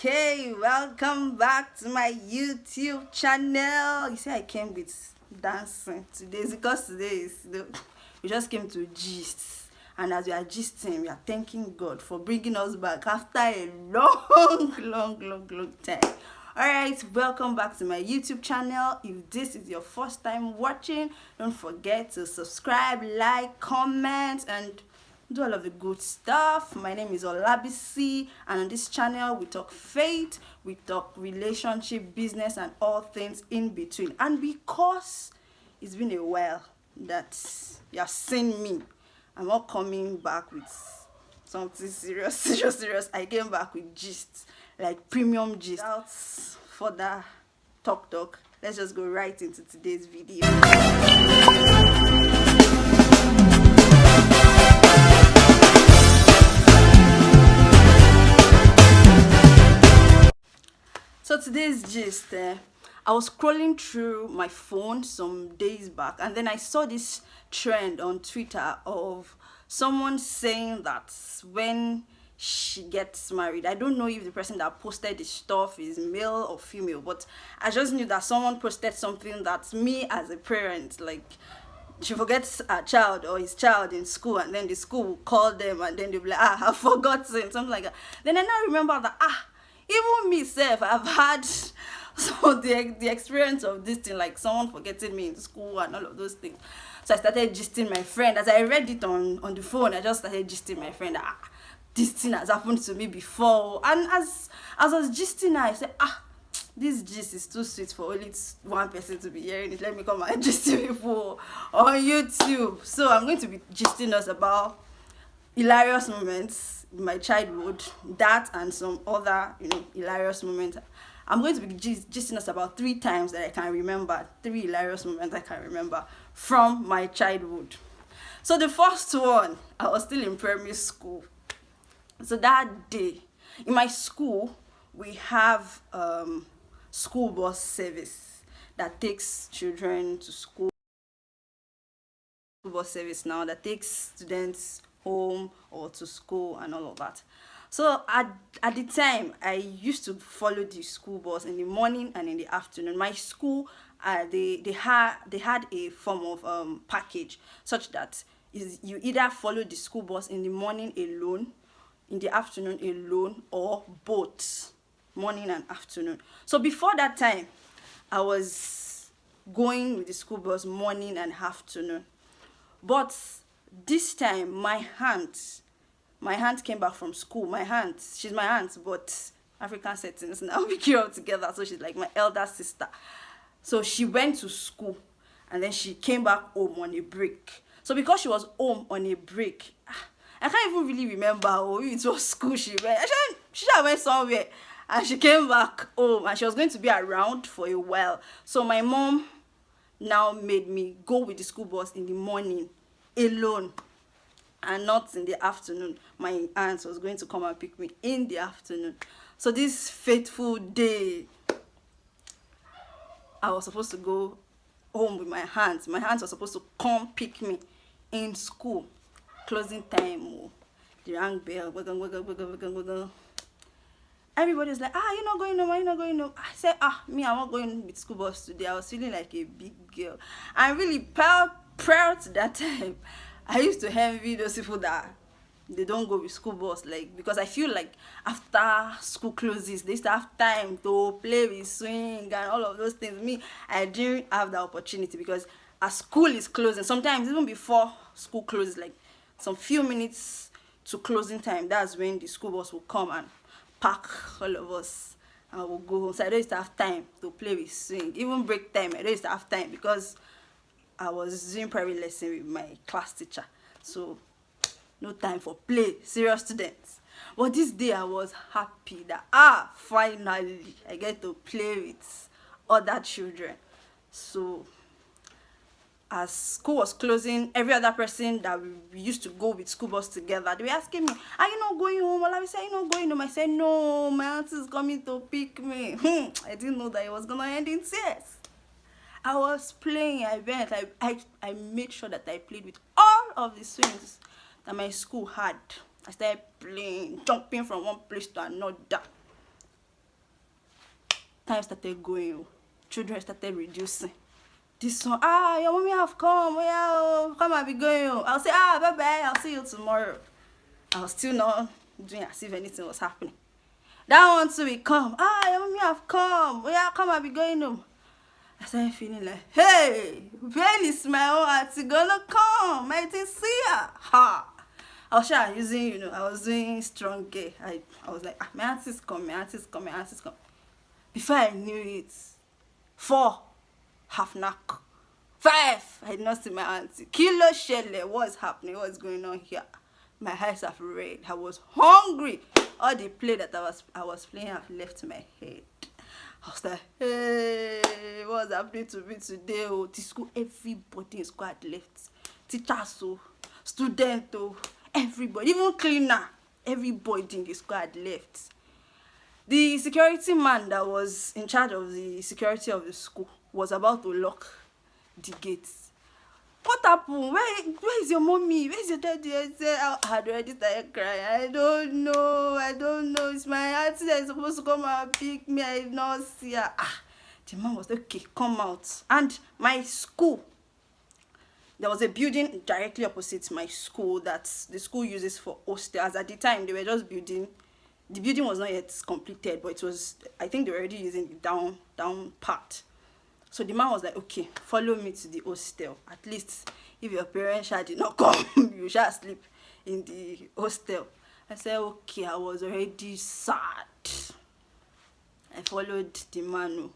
Okay, welcome back to my YouTube channel. You see, I came with dancing today because today is we just came to gist, and as we are gisting, we are thanking God for bringing us back after a long time. Alright, welcome back to my YouTube channel. If this is your first time watching, don't forget to subscribe, like, comment, and do all of the good stuff. My name is Olabisi, and on this channel we talk faith, we talk relationship, business, and all things in between. And because it's been a while that you have seen me, I'm not coming back with something serious. I came back with gist, like premium gist. Without further talk, let's just go right into today's video. So today's gist, I was scrolling through my phone some days back, and then I saw this trend on Twitter of someone saying that when she gets married, I don't know if the person that posted the stuff is male or female, but I just knew that someone posted something that me as a parent, like, she forgets her child or his child in school, and then the school will call them, and then they'll be like, I've forgotten, something like that. Then I now remember that, even me self, I've had the experience of this thing, like someone forgetting me in school and all of those things. So I started gisting my friend. As I read it on the phone, I just started gisting my friend. This thing has happened to me before. And as I was gisting her, I said, this gist is too sweet for only one person to be hearing it. Let me come and gist people on YouTube. So I'm going to be gisting us about hilarious moments in my childhood, that and some other hilarious moments. I'm going to be gisting us about 3 times that I can remember, 3 hilarious moments I can remember from my childhood. So the first one, I was still in primary school. So that day in my school, we have school bus service that takes children to school. Bus service now that takes students home or to school and all of that. So at the time, I used to follow the school bus in the morning and in the afternoon. My school, they had a form of package such that you either follow the school bus in the morning alone, in the afternoon alone, or both morning and afternoon. So before that time, I was going with the school bus morning and afternoon. But this time, my aunt came back from school. She's my aunt, but African settings now, we grew up together, so she's like my elder sister. So she went to school, and then she came back home on a break. So because she was home on a break, I can't even really remember if it was school she went. She just went somewhere, and she came back home, and she was going to be around for a while. So my mom now made me go with the school bus in the morning alone and not in the afternoon. My aunt was going to come and pick me in the afternoon. So this fateful day, I was supposed to go home with my aunt. My aunt was supposed to come pick me in school. Closing time, the rang bell, everybody was like, you're not going home, you're not going home. I said, me, I'm not going with school bus today. I was feeling like a big girl. I'm really proud that time. I used to envy those people that they don't go with school bus, like, because I feel like after school closes, they used to have time to play with swing and all of those things. Me, I didn't have the opportunity because as school is closing, sometimes even before school closes, like some few minutes to closing time, that's when the school bus will come and pack all of us and we'll go home. So I don't used to have time to play with swing. Even break time, I don't used to have time because I was doing private lesson with my class teacher. So no time for play, serious students. But this day I was happy that finally I get to play with other children. So as school was closing, every other person that we used to go with school bus together, they were asking me, are you not going home? Well, I said, are you not going home? I said, no, my auntie is coming to pick me. I didn't know that it was gonna end in tears. I was playing, I made sure that I played with all of the swings that my school had. I started playing, jumping from one place to another. Time started going, children started reducing. This one, your mommy have come, come and be going home. I'll say, bye-bye, I'll see you tomorrow. I was still not doing as if anything was happening. That one too will come, your mommy have come, come and be going home. I started feeling like, hey, when is my own auntie gonna come? I didn't see her. I was sure using, I was doing strong gay. I was like, my auntie's coming, my auntie's coming, my auntie's coming. Before I knew it, 4, half knock. 5, I did not see my auntie. Kilo shele, what's happening? What's going on here? My eyes have red. I was hungry. All the play that I was playing have left my head. I was like, hey, what's happening to me today? Oh, this school, everybody in school had left. Teachers, students, everybody, even cleaner, everybody in the school had left. The security man that was in charge of the security of the school was about to lock the gates. What happened? Where is your mommy? Where's your daddy? I said, I had already started crying. I don't know. It's my auntie that is supposed to come and pick me. I did not see her. The man was like, okay, come out. And my school, there was a building directly opposite my school that the school uses for hostels. At the time, they were just building. The building was not yet completed, but it was, I think they were already using the down part. So the man was like, okay, follow me to the hostel. At least if your parents did not come, you shall sleep in the hostel. I said, okay, I was already sad. I followed the man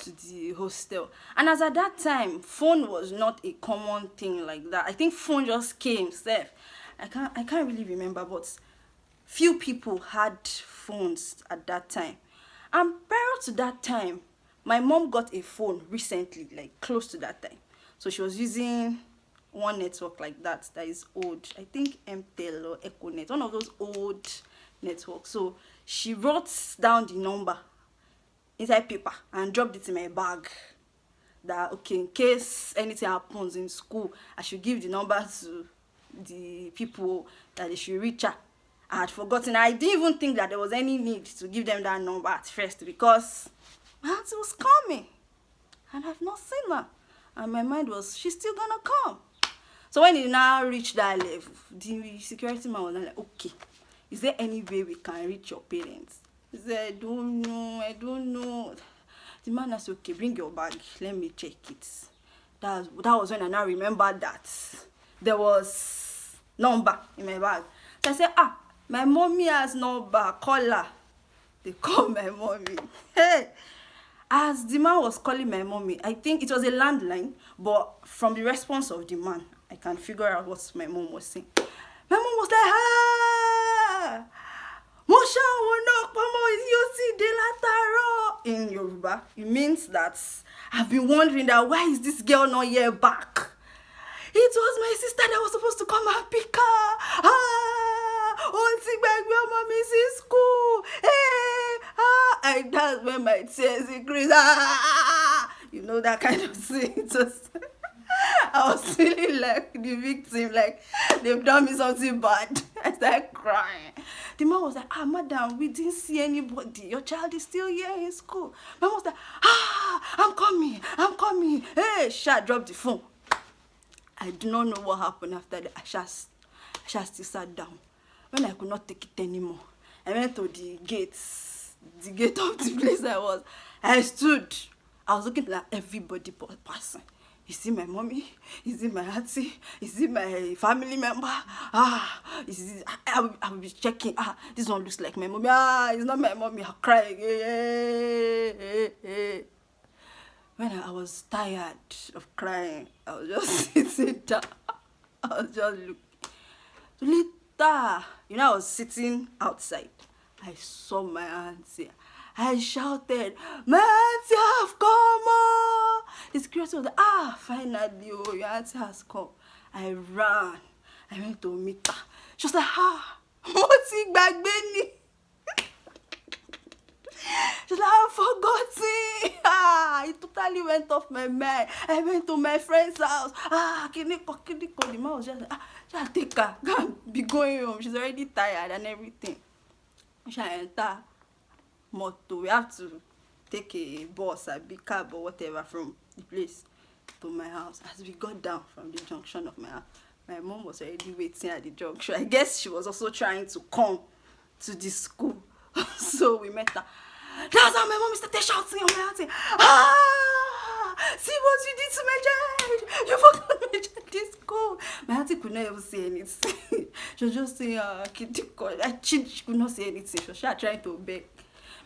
to the hostel. And as at that time, phone was not a common thing like that. I think phone just came, Seth. I can't really remember, but few people had phones at that time. And prior to that time, my mom got a phone recently, like close to that time. So she was using one network like that is old. I think MTEL or Econet, one of those old networks. So she wrote down the number inside paper and dropped it in my bag. That, okay, in case anything happens in school, I should give the number to the people that they should reach out. I had forgotten. I didn't even think that there was any need to give them that number at first because my auntie was coming and I've not seen her. And my mind was, she's still gonna come. So when it now reached that level, the security man was like, okay, is there any way we can reach your parents? He said, I don't know. The man said, okay, bring your bag, let me check it. That was when I now remembered that there was number in my bag. So I said, my mommy has number, call her. They call my mommy. Hey, as the man was calling my mommy, I think it was a landline, but from the response of the man, I can figure out what my mom was saying. My mom was like, Mosha wonok pomo yosi de lataro. In Yoruba, it means that I've been wondering that why is this girl not here back? It was my sister that was supposed to come and pick her. Your mom is in school. Hey, and that's when my tears increased. You know, that kind of thing. It was, I was feeling like the victim, like they've done me something bad. I started crying. The man was like, madam, we didn't see anybody. Your child is still here in school. My mom was like, I'm coming. Hey, drop the phone. I do not know what happened after that. I just still sat down. When I could not take it anymore, I went to the gate of the place I was. I stood. I was looking at everybody passing. Is it my mommy? Is it my auntie? Is it my family member? I will be checking. This one looks like my mommy. It's not my mommy. I'm crying. When I was tired of crying, I was just sitting down. I was just looking. So You know, I was sitting outside. I saw my auntie. I shouted, "My auntie have come!" Oh. The security was like, finally, oh, your auntie has come. I ran. I went to meet her. She was like, what's it back, Benny? She's like, I've forgotten. It totally went off my mind. I went to my friend's house. Kiniko. The man was just like, just take her. Go and be going home. She's already tired and everything. She enter motor. We have to take a bus, a big cab or whatever from the place to my house. As we got down from the junction of my house, my mom was already waiting at the junction. I guess she was also trying to come to the school. So we met her. That's how my mom started shouting on my auntie. See what you did to my child. You forgot my child in school. My auntie could not even say anything. She was just saying, she could not say anything. She was trying to beg.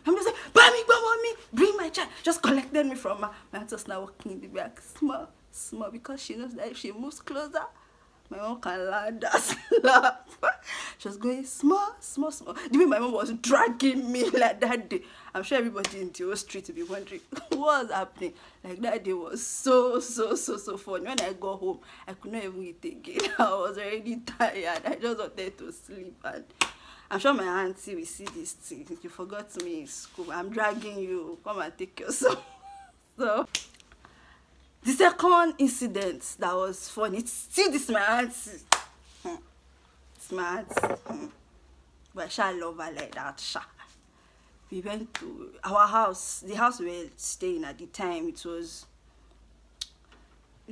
I'm just like, mommy, bring my child. Just collected me from her. My auntie was now walking in the back, small, because she knows that if she moves closer, my mom can land that slap. She was going small. The way my mom was dragging me like that day, I'm sure everybody in the whole street will be wondering what was happening. Like that day was so fun. When I got home, I could not even eat again. I was already tired. I just wanted to sleep. And I'm sure my auntie will see this thing. You forgot me in school. I'm dragging you. Come and take yourself. So the second incident that was funny, it's still this my auntie. It's my auntie. But I love her like that. We went to our house. The house we were staying at the time, it was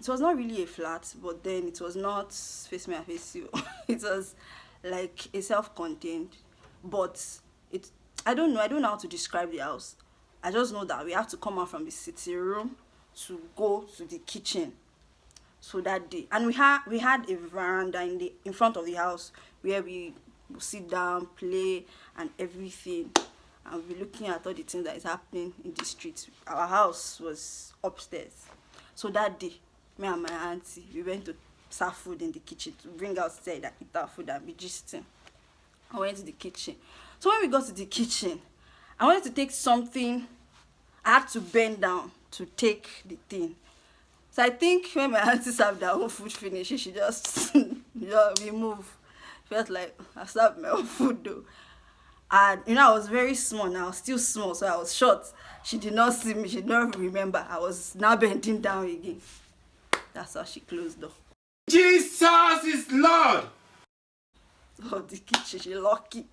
not really a flat, but then it was not face me and face you. It was like a self-contained, but I don't know how to describe the house. I just know that we have to come out from the sitting room to go to the kitchen. So that day, and we had a veranda in front of the house where we would sit down, play and everything, and we'll be looking at all the things that is happening in the streets. Our house was upstairs. So that day, me and my auntie, we went to serve food in the kitchen, to bring outside and eat our food and be gisting. I went to the kitchen. So when we got to the kitchen, I wanted to take something. I had to bend down to take the thing. So I think when my auntie served her own food finish, she just remove. Felt like I served my own food though. And I was very small now, I was still small, so I was short. She did not see me, she did not remember. I was now bending down again. That's how she closed the door. Jesus is Lord! So the kitchen, she locked it.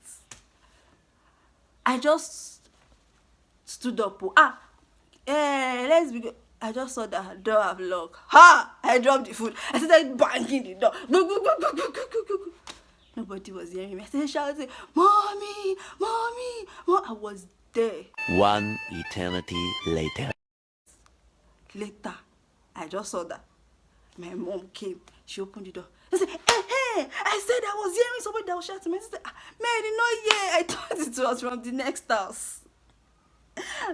I just stood up. Let's begin. I just saw that her door have locked. I dropped the food. I started banging the door. Go. Nobody was hearing me. I started shouting, Mommy. I was there. One eternity later. Later, I just saw that my mom came. She opened the door. I said, hey, I said I was hearing somebody that was shouting. I said, man, I did not hear. I thought it was from the next house.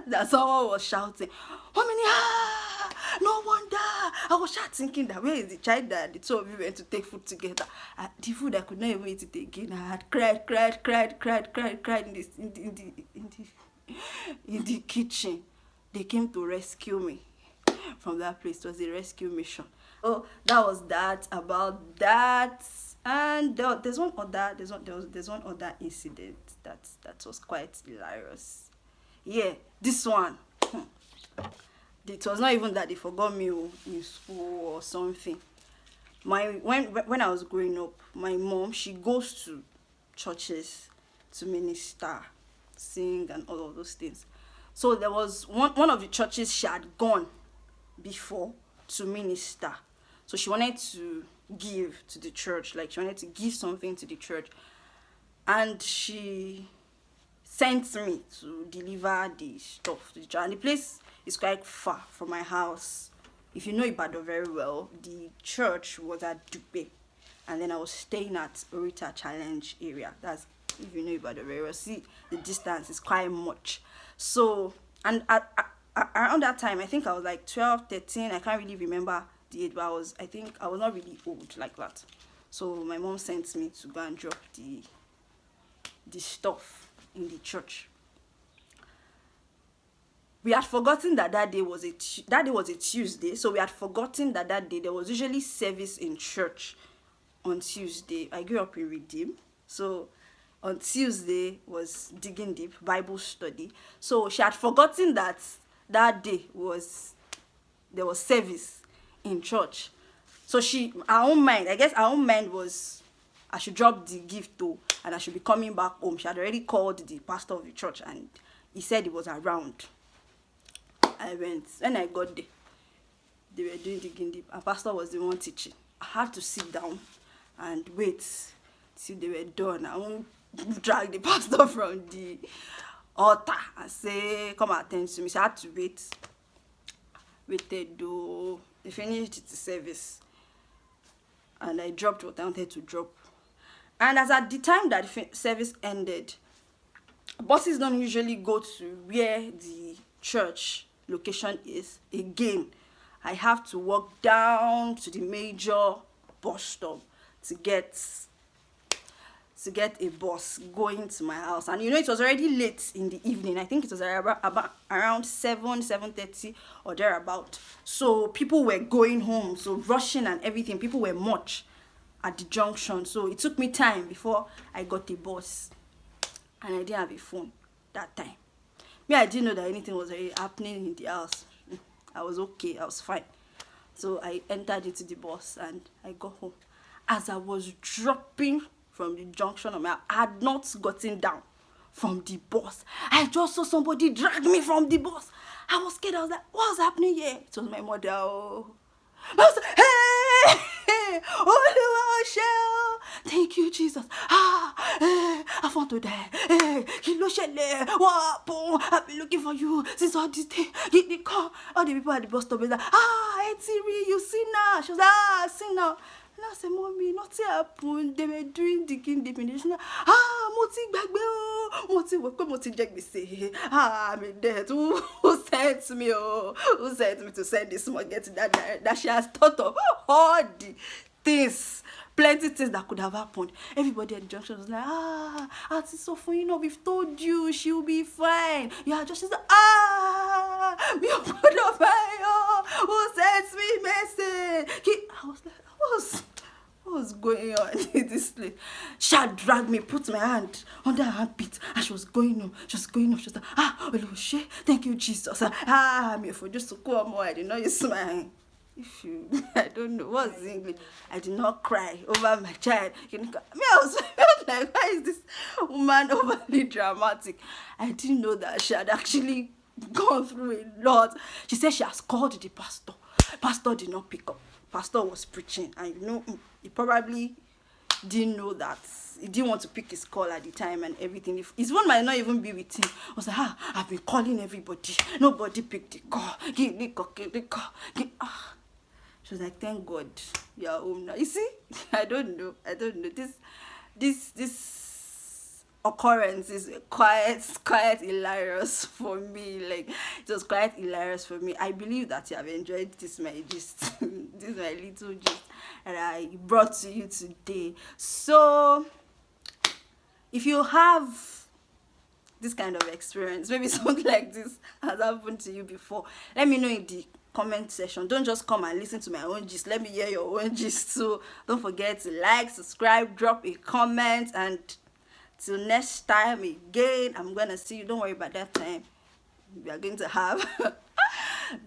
That someone was shouting, no wonder. I was thinking that where is the child that the two of you went to take food together? The food I could not even eat it again. I had cried in the kitchen. They came to rescue me from that place. It was a rescue mission. Oh, that was that about that. And there's one other incident that was quite hilarious. Yeah, this one. It was not even that they forgot me in school or something. When I was growing up, my mom, she goes to churches to minister, sing and all of those things. So there was one of the churches she had gone before to minister. So she wanted to give to the church, like she wanted to give something to the church. And she sent me to deliver the stuff to the church. And the place is quite far from my house. If you know Ibadan very well, the church was at Dupe. And then I was staying at Orita Challenge area. That's, if you know Ibadan very well, see the distance is quite much. So, and around that time, I think I was like 12, 13. I can't really remember the age, but I was not really old like that. So my mom sent me to go and drop the stuff in the church. We had forgotten that that day was a Tuesday, so we had forgotten that that day there was usually service in church on Tuesday. I grew up in Redeem, so on Tuesday was Digging Deep Bible study. So she had forgotten that that day there was service in church. So her own mind was I should drop the gift too, and I should be coming back home. She had already called the pastor of the church, and he said he was around. I went. When I got there, they were doing Digging Deep, and pastor was the one teaching. I had to sit down and wait till they were done. I won't drag the pastor from the altar and say, come attend to me. So I had to wait. Waited though. They finished the service, and I dropped what I wanted to drop. And as at the time that the service ended, buses don't usually go to where the church location is again. I have to walk down to the major bus stop to get a bus going to my house. And it was already late in the evening. I think it was about around 7:30 or thereabout. So people were going home, so rushing and everything. People were much at the junction, so it took me time before I got a bus, and I didn't have a phone that time. I didn't know that anything was already happening in the house. I was okay, I was fine. So I entered into the bus and I got home. As I was dropping from the junction, I had not gotten down from the bus. I just saw somebody drag me from the bus. I was scared. I was like, what's happening here? It was my mother. I was like, hey, oh, Shell. Thank you, Jesus. I want to die. I've been looking for you since all this day. Get the car. All the people at the bus stop is like, Etiri, you see now. She was like, I see now. And I said, Mommy, nothing happened. They were doing Digging Deep. She's like, Moti say, I'm dead. Who sent me? Who sent me to send this market that she has thought of all the things, plenty things that could have happened. Everybody at the junction was like, Auntie Sophie, we've told you she'll be fine. Yeah, just she's like, me of fire. Who sends me message? I was like, what was going on in this place? She had dragged me, put my hand under her armpit, and she was going on. She was like, thank you, Jesus. Me for just to call more. I did not use my hand. I don't know what's English. I did not cry over my child. I was like, why is this woman overly dramatic? I didn't know that she had actually gone through a lot. She said she has called the pastor. Pastor did not pick up. Pastor was preaching, and he probably didn't know that. He didn't want to pick his call at the time and everything. His phone might not even be with him. I was like, I've been calling everybody. Nobody picked the call. Give the call. She was like, thank God you're home now. You see, I don't know. This occurrence is quite hilarious for me. Like, it was quite hilarious for me. I believe that you have enjoyed this my gist, this my little gist that I brought to you today. So, if you have this kind of experience, maybe something like this has happened to you before, let me know in the comment section. Don't just come and listen to my own gist. Let me hear your own gist. So don't forget to like, subscribe, drop a comment, and till next time again, I'm gonna see you. Don't worry about that time. We are going to have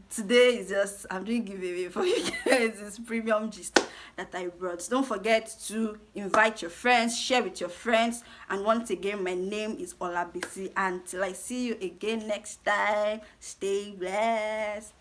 today is just, I'm doing giveaway for you guys. It's premium gist that I brought. Don't forget to invite your friends, share with your friends, and once again, my name is Olabisi. Until I see you again next time, stay blessed.